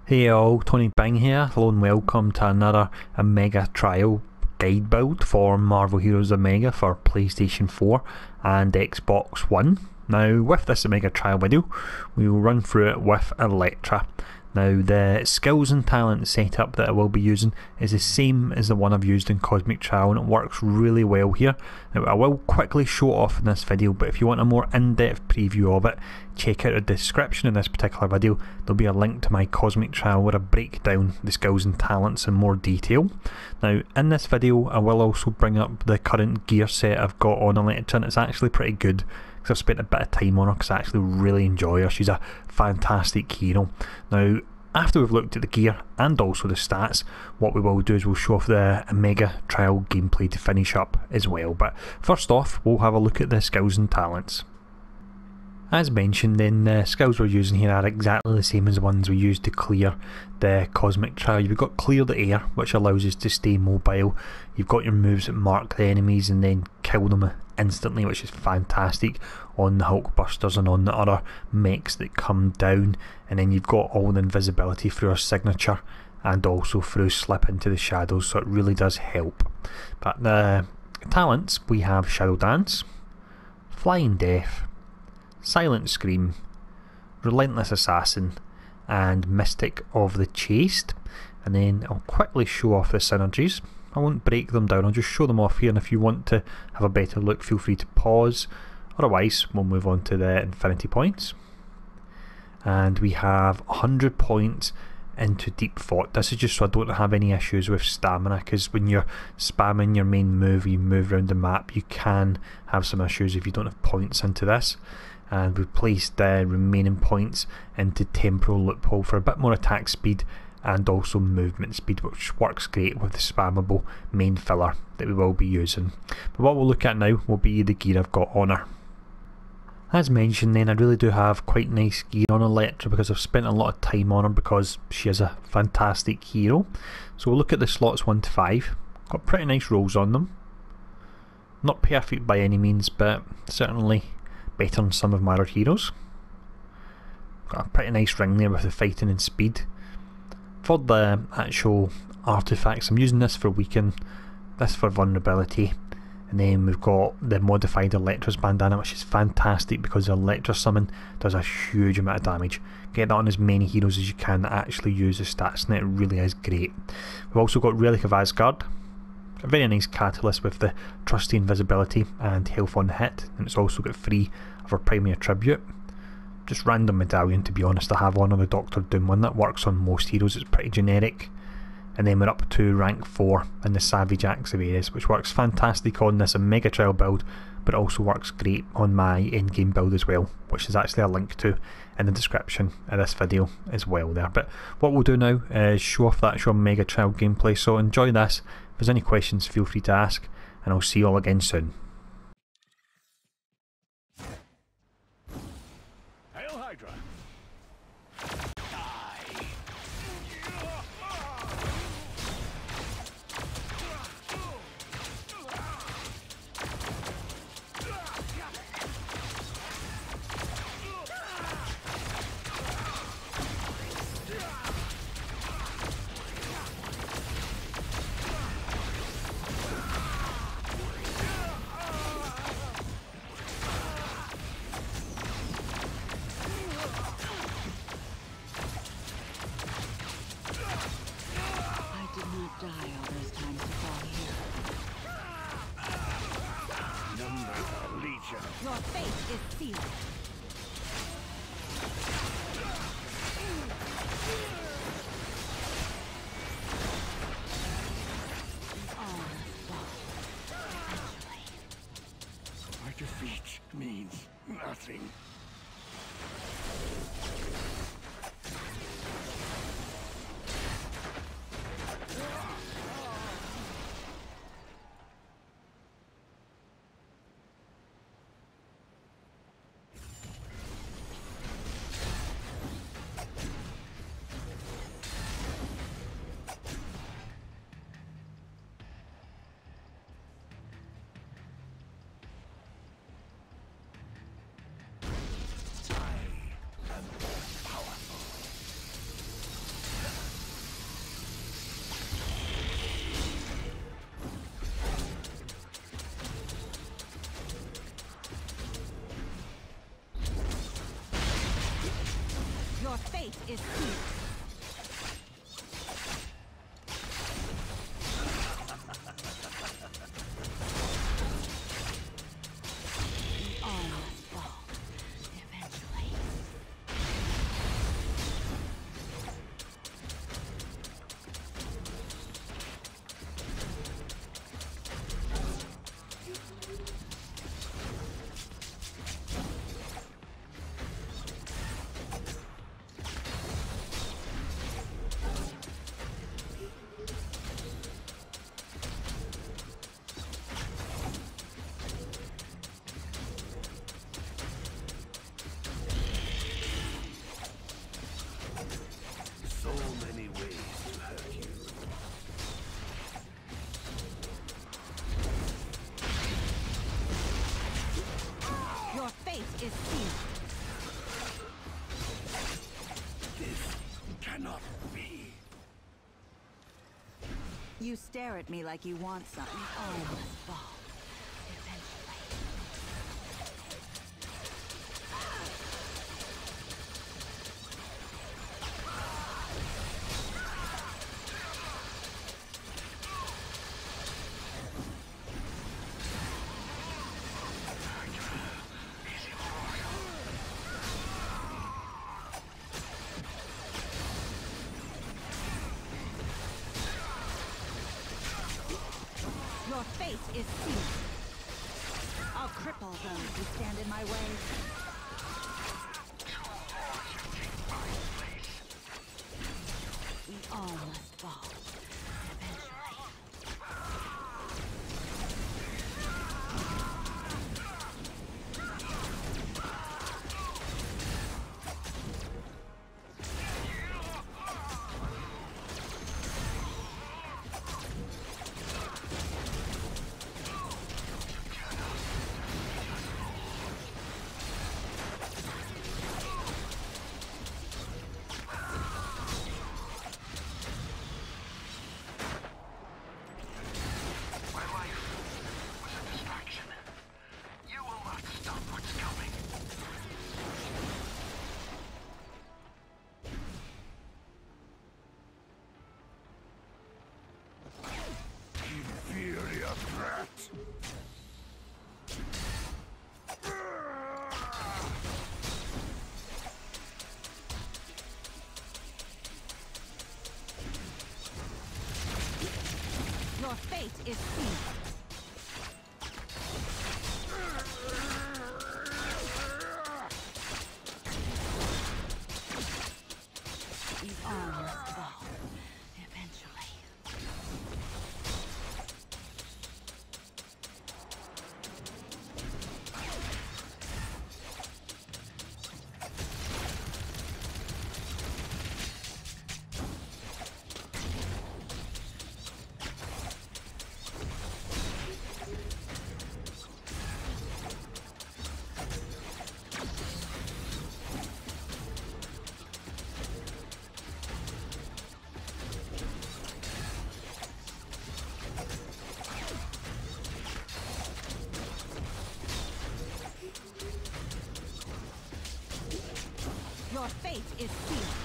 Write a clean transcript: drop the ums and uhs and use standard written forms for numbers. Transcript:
Hey all, Tony Bing here. Hello and welcome to another Omega Trial guide build for Marvel Heroes Omega for PlayStation 4 and Xbox One. Now with this Omega Trial video, we will run through it with Elektra. Now the skills and talent setup that I will be using is the same as the one I've used in Cosmic Trial, and it works really well here. Now I will quickly show it off in this video, but if you want a more in-depth preview of it, check out the description in this particular video. There'll be a link to my Cosmic Trial where I break down the skills and talents in more detail. Now in this video I will also bring up the current gear set I've got on Elektra, and it's actually pretty good. I've spent a bit of time on her because I actually really enjoy her. She's a fantastic hero. Now after we've looked at the gear and also the stats, what we will do is we'll show off the Omega Trial gameplay to finish up as well. But first off, we'll have a look at the skills and talents. As mentioned, then the skills we're using here are exactly the same as the ones we used to clear the Cosmic Trial. You've got Clear the Air, which allows us to stay mobile. You've got your moves that mark the enemies and then kill them instantly, which is fantastic on the Hulkbusters and on the other mechs that come down. And then you've got all the invisibility through our signature and also through Slip into the Shadows, so it really does help. But the talents, we have Shadow Dance, Flying Death, Silent Scream, Relentless Assassin and Mystic of the Chaste. And then I'll quickly show off the synergies. I won't break them down, I'll just show them off here, and if you want to have a better look feel free to pause. Otherwise we'll move on to the infinity points. And we have 100 points into Deep Thought. This is just so I don't have any issues with stamina, because when you're spamming your main move, you move around the map, you can have some issues if you don't have points into this. And we've placed the remaining points into Temporal Loophole for a bit more attack speed and also movement speed, which works great with the spammable main filler that we will be using. But what we'll look at now will be the gear I've got on her. As mentioned then, I really do have quite nice gear on Elektra because I've spent a lot of time on her because she is a fantastic hero. So we'll look at the slots 1 to 5. Got pretty nice rolls on them. Not perfect by any means, but certainly better than some of my other heroes. Got a pretty nice ring there with the fighting and speed. For the actual artifacts, I'm using this for weaken, this for vulnerability, and then we've got the modified Elektra's bandana, which is fantastic because the Elektra summon does a huge amount of damage. Get that on as many heroes as you can that actually use the stats, and it really is great. We've also got Relic of Asgard, a very nice catalyst with the trusty invisibility and health on hit, and it's also got 3 of our primary attribute. Just random medallion, to be honest. I have one on the Doctor Doom one that works on most heroes, it's pretty generic. And then we're up to rank 4 in the Savage Axe of Ares, which works fantastic on this Omega Trial build, but also works great on my endgame build as well, which is actually a link to in the description of this video as well there. But what we'll do now is show off that Omega Trial gameplay, so enjoy this. If there's any questions feel free to ask, and I'll see you all again soon. Hail Hydra! Your fate is sealed. My defeat means nothing. fate is sealed. We all must fall, eventually. So many ways to hurt you. Your fate is sealed. This cannot be. You stare at me like you want something. All must fall, eventually. Your fate is sealed. I'll cripple those who stand in my way. We all must fall, eventually. My life was a distraction. You will not stop what's coming. Inferior threat. Your fate is sealed. We all must fall, eventually. Your fate is sealed.